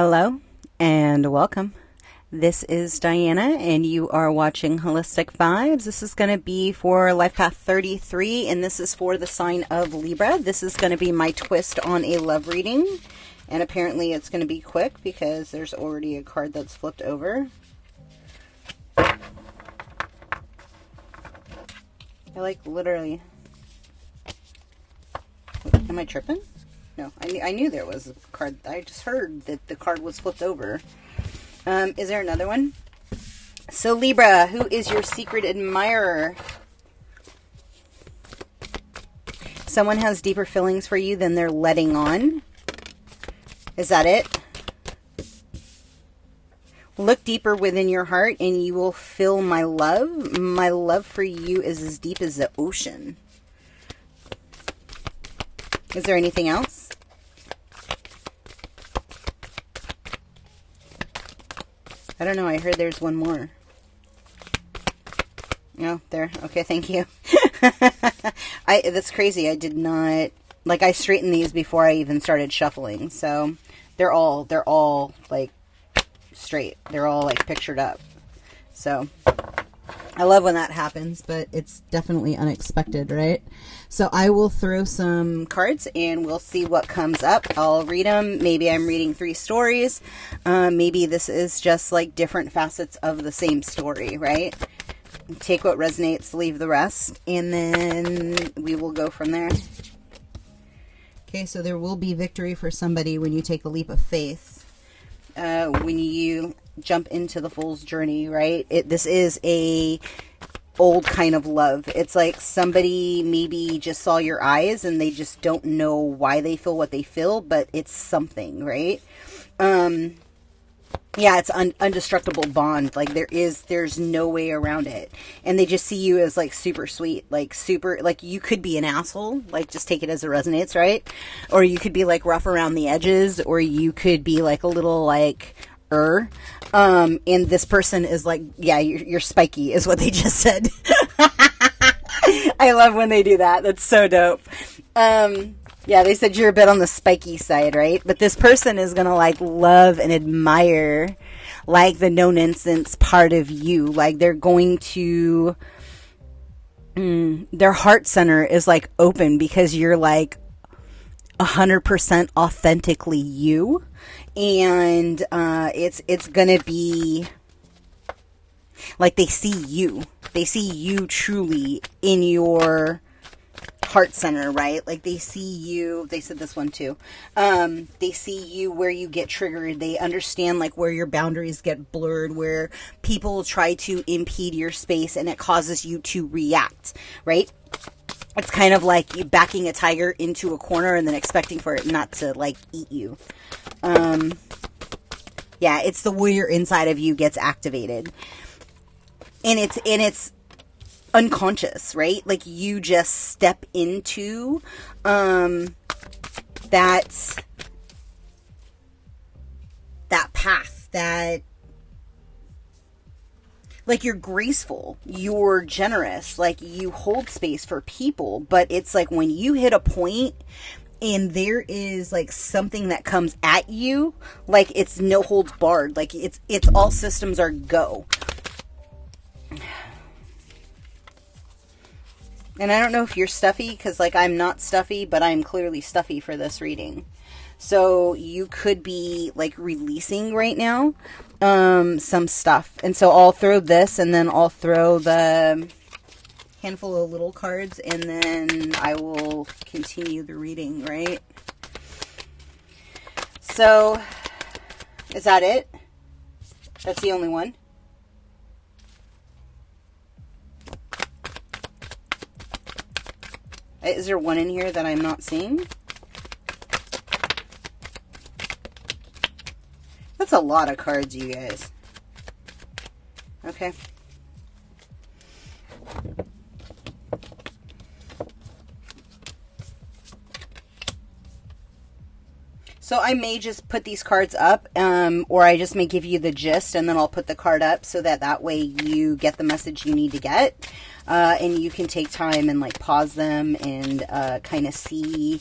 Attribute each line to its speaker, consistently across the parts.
Speaker 1: Hello and welcome. This is Diana and you are watching Holistic Vibes. This is going to be for Life Path 33 and this is for the sign of Libra. This is going to be my twist on a love reading, and apparently it's going to be quick because there's already a card that's flipped over. I like literally... Am I tripping? No, I knew there was a card. I just heard that the card was flipped over. Is there another one? So Libra, who is your secret admirer? Someone has deeper feelings for you than they're letting on. Is that it? Look deeper within your heart and you will feel my love. My love for you is as deep as the ocean. Is there anything else? I don't know. I heard there's one more. No, there. Okay, thank you. That's crazy. I did not... Like, I straightened these before I even started shuffling. So, they're all, like, straight. They're all, like, pictured up. So... I love when that happens, but it's definitely unexpected, right? So I will throw some cards and we'll see what comes up. I'll read them. Maybe I'm reading 3 stories. Maybe this is just like different facets of the same story, right? Take what resonates, leave the rest, and then we will go from there. Okay, so there will be victory for somebody when you take the leap of faith. When you jump into the fool's journey, right? This is a old kind of love. It's like somebody maybe just saw your eyes and they just don't know why they feel what they feel, but it's something, right? Yeah, it's undestructible bond. Like there's no way around it. And they just see you as like super sweet, like super, like you could be an asshole, like just take it as it resonates, right? Or you could be like rough around the edges, or you could be like a little like, and this person is like, yeah, you're spiky is what they just said. I love when they do that. That's so dope. Yeah, they said you're a bit on the spiky side, right? But this person is going to like love and admire like the no nonsense part of you. Like they're going to, their heart center is like open because you're like 100% authentically you. And it's gonna be like they see you truly in your heart center, right? Like they see you, they said this one too, they see you where you get triggered. They understand like where your boundaries get blurred, where people try to impede your space and it causes you to react, right? It's kind of like you backing a tiger into a corner and then expecting for it not to like eat you. Yeah, it's the warrior inside of you gets activated. And it's unconscious, right? Like you just step into that path, that like you're graceful, you're generous, like you hold space for people, but it's like when you hit a point and there is like something that comes at you, like it's no holds barred, like it's all systems are go. And I don't know if you're stuffy, because like I'm not stuffy, but I'm clearly stuffy for this reading. So you could be like releasing right now some stuff. And so I'll throw this and then I'll throw the handful of little cards and then I will continue the reading, right? So is that it? That's the only one? Is there one in here that I'm not seeing? That's a lot of cards, you guys. Okay. So I may just put these cards up, or I just may give you the gist, and then I'll put the card up so that way you get the message you need to get. And you can take time and like pause them and kind of see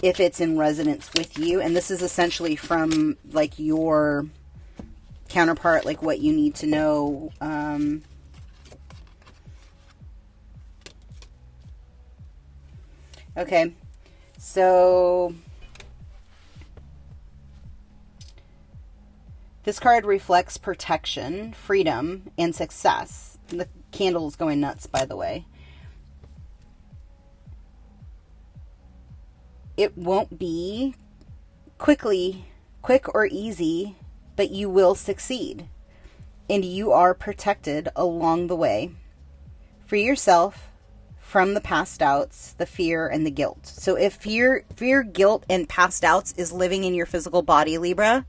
Speaker 1: if it's in resonance with you. And this is essentially from like your counterpart, like what you need to know. Okay, so this card reflects protection, freedom, and success. The candle is going nuts, by the way. It won't be quick or easy, but you will succeed. And you are protected along the way. Free yourself from the past doubts, the fear, and the guilt. So if fear, guilt, and past doubts is living in your physical body, Libra,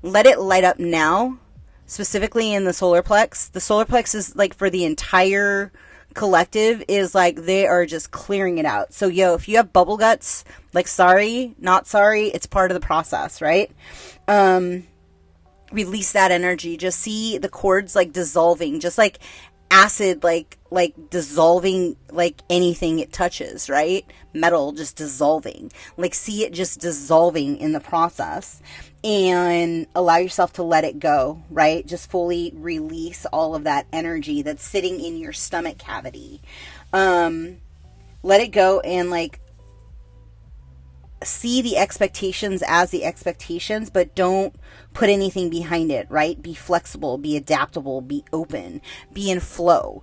Speaker 1: let it light up now, specifically in the solar plex. The solar plex is like for the entire collective, is like they are just clearing it out. So if you have bubble guts, like sorry, not sorry, it's part of the process, right? Release that energy. Just see the cords like dissolving, just like acid, like dissolving, like anything it touches, right? Metal just dissolving, like see it just dissolving in the process, and allow yourself to let it go, right? Just fully release all of that energy that's sitting in your stomach cavity. Let it go, and like see the expectations as the expectations, but don't put anything behind it, right? Be flexible, be adaptable, be open, be in flow.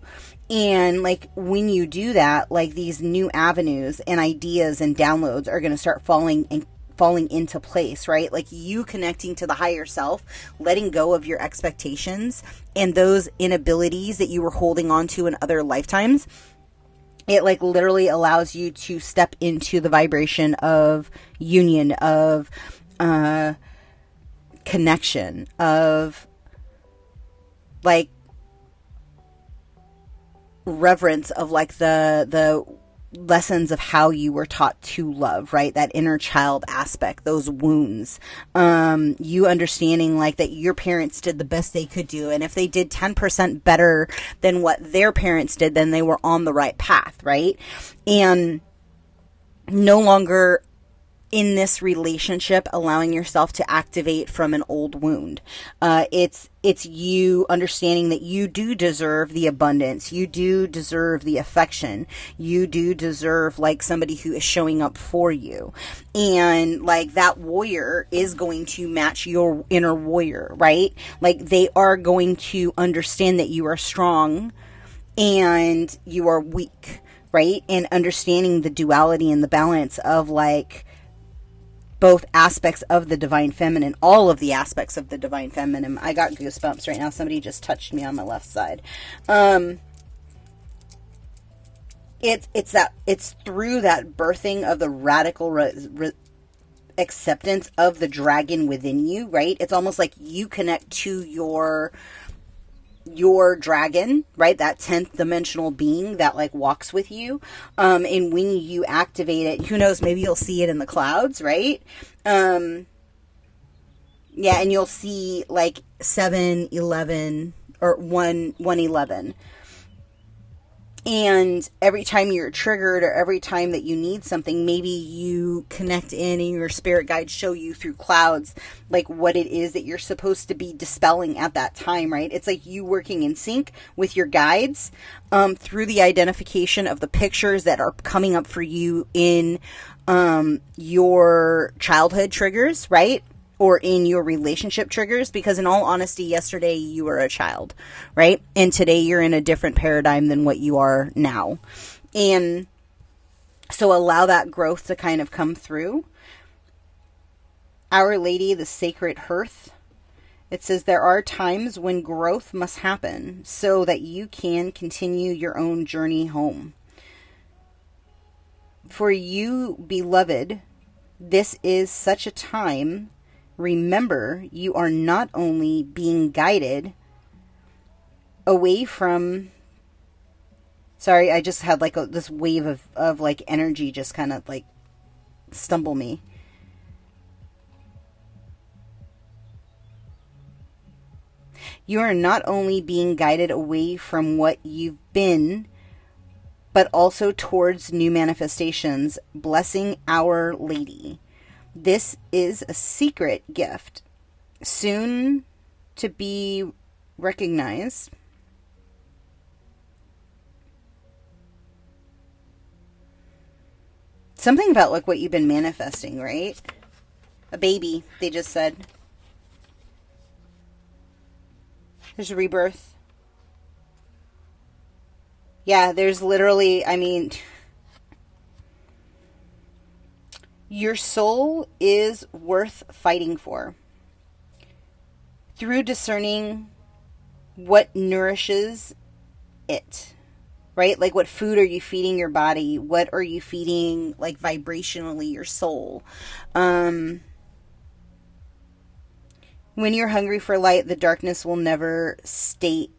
Speaker 1: And like when you do that, like these new avenues and ideas and downloads are going to start falling into place, right? Like you connecting to the higher self, letting go of your expectations and those inabilities that you were holding on to in other lifetimes. It like literally allows you to step into the vibration of union, of connection, of like reverence, of like the lessons of how you were taught to love, right? That inner child aspect, those wounds, you understanding like that your parents did the best they could do. And if they did 10% better than what their parents did, then they were on the right path, right? And no longer in this relationship allowing yourself to activate from an old wound. It's you understanding that you do deserve the abundance. You do deserve the affection. You do deserve like somebody who is showing up for you. And like that warrior is going to match your inner warrior, right? Like they are going to understand that you are strong and you are weak, right? And understanding the duality and the balance of like both aspects of the divine feminine, all of the aspects of the divine feminine. I got goosebumps right now. Somebody just touched me on my left side. It's through that birthing of the radical acceptance of the dragon within you, right? It's almost like you connect to your dragon, right? That 10th dimensional being that like walks with you. And when you activate it, who knows, maybe you'll see it in the clouds, right? Yeah. And you'll see like 7-11 or 1-11. And every time you're triggered or every time that you need something, maybe you connect in and your spirit guides show you through clouds, like what it is that you're supposed to be dispelling at that time, right? It's like you working in sync with your guides, through the identification of the pictures that are coming up for you in, your childhood triggers, right? Or in your relationship triggers, because in all honesty, yesterday you were a child, right? And today you're in a different paradigm than what you are now. And so allow that growth to kind of come through. Our Lady, the Sacred Hearth, it says there are times when growth must happen so that you can continue your own journey home. For you, beloved, this is such a time. Remember, you are not only being guided away from... Sorry, I just had like this wave of like energy just kind of like stumble me. You are not only being guided away from what you've been, but also towards new manifestations, blessing Our Lady. This is a secret gift, soon to be recognized. Something about like what you've been manifesting, right? A baby, they just said. There's a rebirth. Yeah, there's literally, I mean, your soul is worth fighting for. Through discerning what nourishes it, right? Like, what food are you feeding your body? What are you feeding, like, vibrationally your soul? When you're hungry for light, the darkness will never sate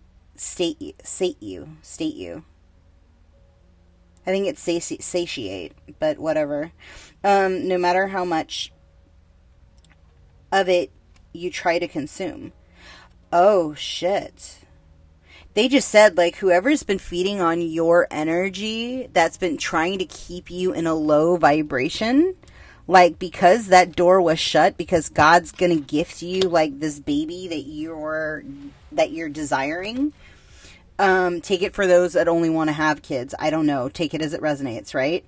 Speaker 1: you. I think it's satiate, but whatever. No matter how much of it you try to consume. Oh, shit. They just said, like, whoever's been feeding on your energy, that's been trying to keep you in a low vibration, like, because that door was shut, because God's gonna gift you, like, this baby that you're desiring. Take it for those that only want to have kids. I don't know. Take it as it resonates, right?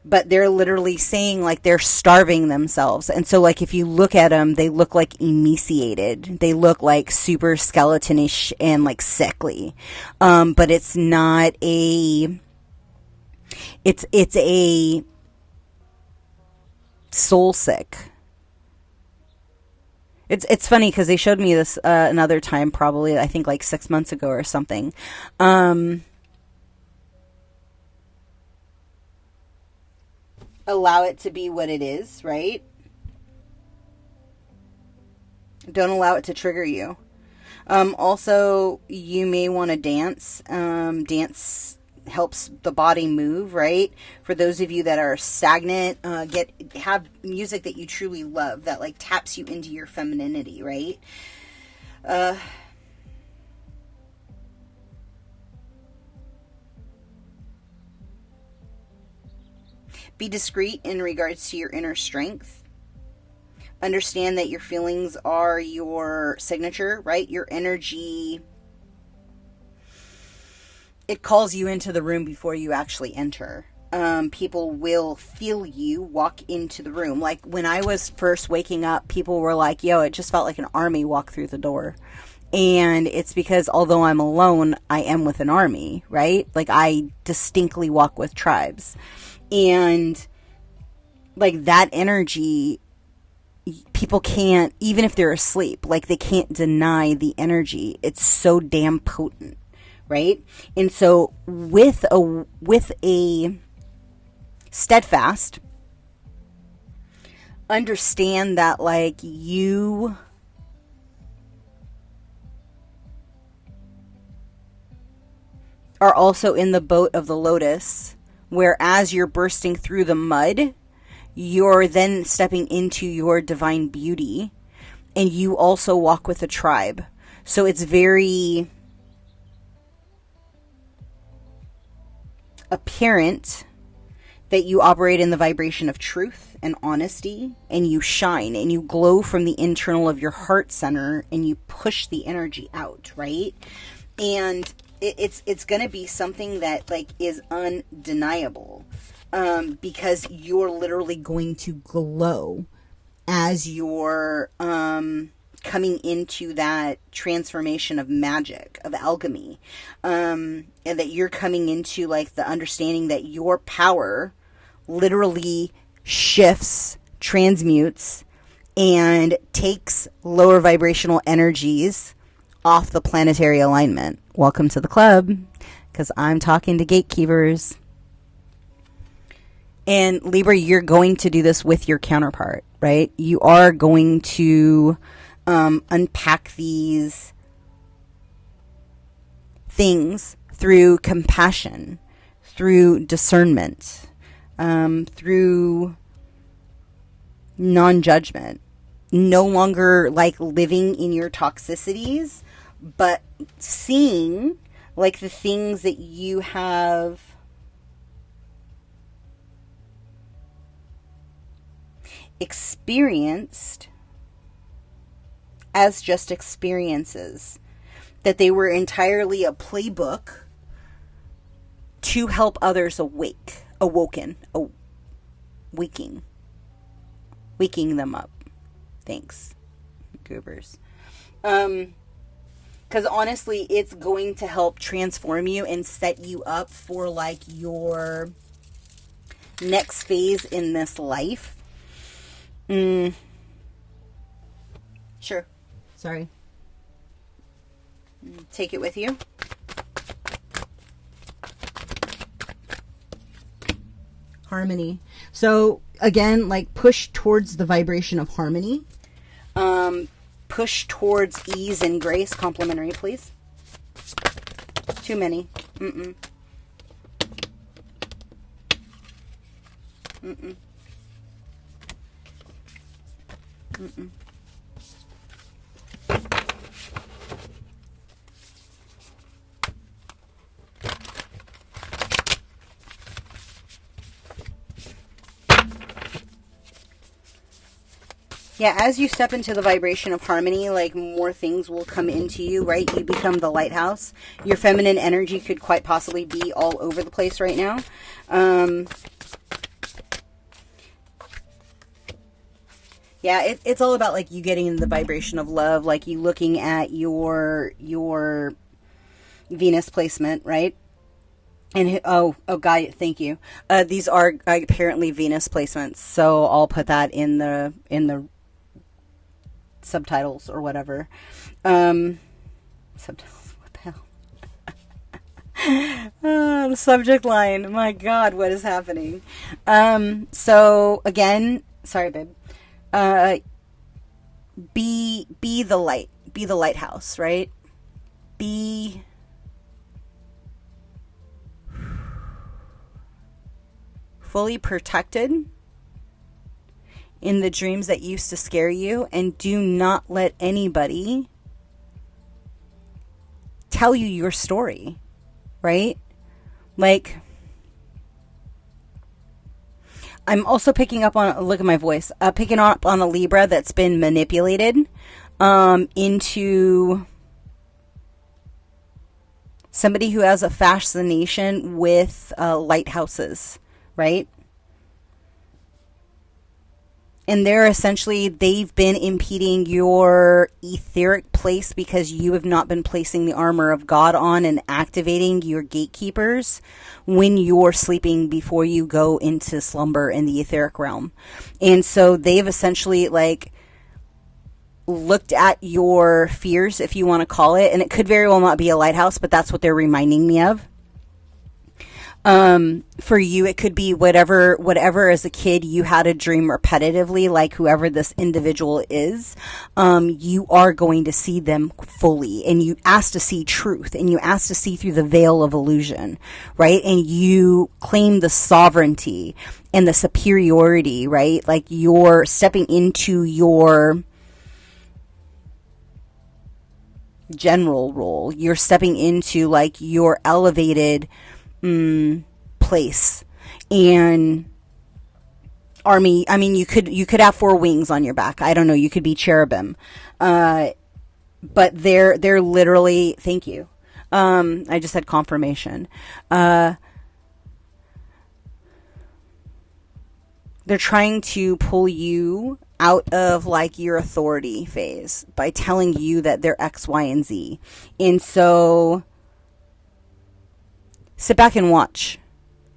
Speaker 1: But they're literally saying, like, they're starving themselves. And so, like, if you look at them, they look, like, emaciated. They look, like, super skeletonish and, like, sickly. But it's not a... It's a soul sick. It's funny because they showed me this another time, probably, I think, like 6 months ago or something. Allow it to be what it is, right? Don't allow it to trigger you. Also, you may want to dance. Dance helps the body move, right? For those of you that are stagnant, have music that you truly love that, like, taps you into your femininity, right? Be discreet in regards to your inner strength. Understand that your feelings are your signature, right? Your energy, it calls you into the room before you actually enter. People will feel you walk into the room. Like, when I was first waking up, people were like, yo, it just felt like an army walk through the door. And it's because although I'm alone, I am with an army, right? Like, I distinctly walk with tribes. And, like, that energy, people can't, even if they're asleep, like, they can't deny the energy. It's so damn potent, right? And so with a steadfast, understand that, like, you are also in the boat of the lotus, where as you're bursting through the mud, you're then stepping into your divine beauty, and you also walk with a tribe. So it's very apparent that you operate in the vibration of truth and honesty, and you shine and you glow from the internal of your heart center, and you push the energy out, right? And it's going to be something that, like, is undeniable, because you're literally going to glow as you're coming into that transformation of magic, of alchemy, and that you're coming into, like, the understanding that your power literally shifts, transmutes, and takes lower vibrational energies off the planetary alignment. Welcome to the club, because I'm talking to gatekeepers. And Libra, you're going to do this with your counterpart, right? You are going to unpack these things through compassion, through discernment, through non-judgment. No longer, like, living in your toxicities, but seeing, like, the things that you have experienced as just experiences, that they were entirely a playbook to help others waking them up. Thanks, goobers. Because honestly, it's going to help transform you and set you up for like your next phase in this life. Sure. Sorry. Take it with you. Harmony. So again, like push towards the vibration of harmony. Push towards ease and grace. Complimentary, please. Too many. Mm-mm. Mm-mm. Mm-mm. Yeah, as you step into the vibration of harmony, like more things will come into you, right? You become the lighthouse. Your feminine energy could quite possibly be all over the place right now. Yeah, it's all about like you getting in the vibration of love, like you looking at your Venus placement, right? And oh, Gaia, thank you. These are apparently Venus placements, so I'll put that in the subtitles or whatever. Subtitles, what the hell? The subject line. My God, what is happening? So again, sorry, babe. Be the light. Be the lighthouse, right? Be fully protected in the dreams that used to scare you, and do not let anybody tell you your story, right? Like, I'm also picking up on, look at my voice, picking up on a Libra that's been manipulated into somebody who has a fascination with lighthouses, right? And they've been impeding your etheric place because you have not been placing the armor of God on and activating your gatekeepers when you're sleeping before you go into slumber in the etheric realm. And so they've essentially like looked at your fears, if you want to call it, and it could very well not be a lighthouse, but that's what they're reminding me of. For you, it could be whatever as a kid you had a dream repetitively, like whoever this individual is, you are going to see them fully, and you ask to see truth, and you ask to see through the veil of illusion, right? And you claim the sovereignty and the superiority, right? Like you're stepping into your general role. You're stepping into like your elevated place and army. I mean, you could have 4 wings on your back. I don't know. You could be cherubim. But they're literally, thank you. I just had confirmation. They're trying to pull you out of like your authority phase by telling you that they're X, Y, and Z. And so sit back and watch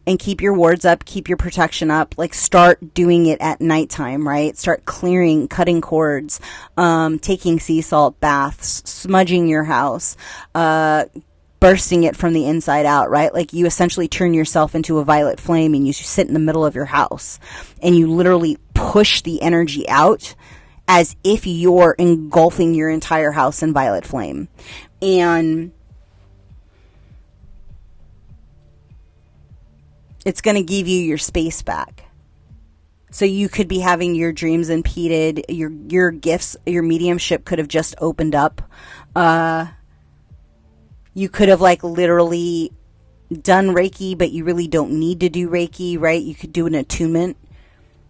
Speaker 1: and keep your wards up, keep your protection up. Like start doing it at nighttime, right? Start clearing, cutting cords, taking sea salt baths, smudging your house, bursting it from the inside out, right? Like you essentially turn yourself into a violet flame and you sit in the middle of your house and you literally push the energy out as if you're engulfing your entire house in violet flame. And it's going to give you your space back. So you could be having your dreams impeded, your gifts, your mediumship could have just opened up. You could have like literally done Reiki, but you really don't need to do Reiki, right? You could do an attunement.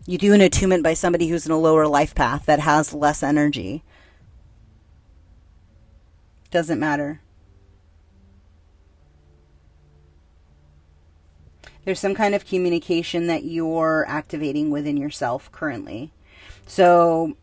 Speaker 1: You do an attunement by somebody who's in a lower life path that has less energy. Doesn't matter. There's some kind of communication that you're activating within yourself currently. So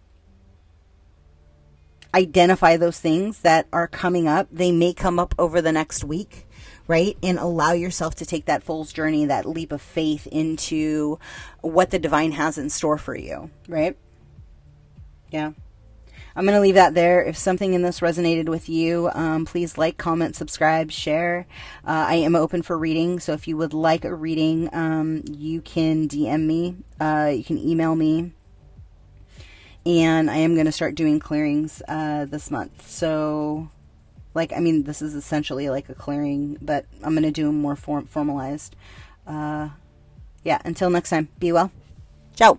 Speaker 1: identify those things that are coming up. They may come up over the next week, right? And allow yourself to take that fool's journey, that leap of faith into what the divine has in store for you, right? Yeah. I'm going to leave that there. If something in this resonated with you, please like, comment, subscribe, share. I am open for reading, so if you would like a reading, you can DM me. You can email me. And I am going to start doing clearings this month. So, this is essentially like a clearing, but I'm going to do them more formalized. Yeah, until next time, be well. Ciao.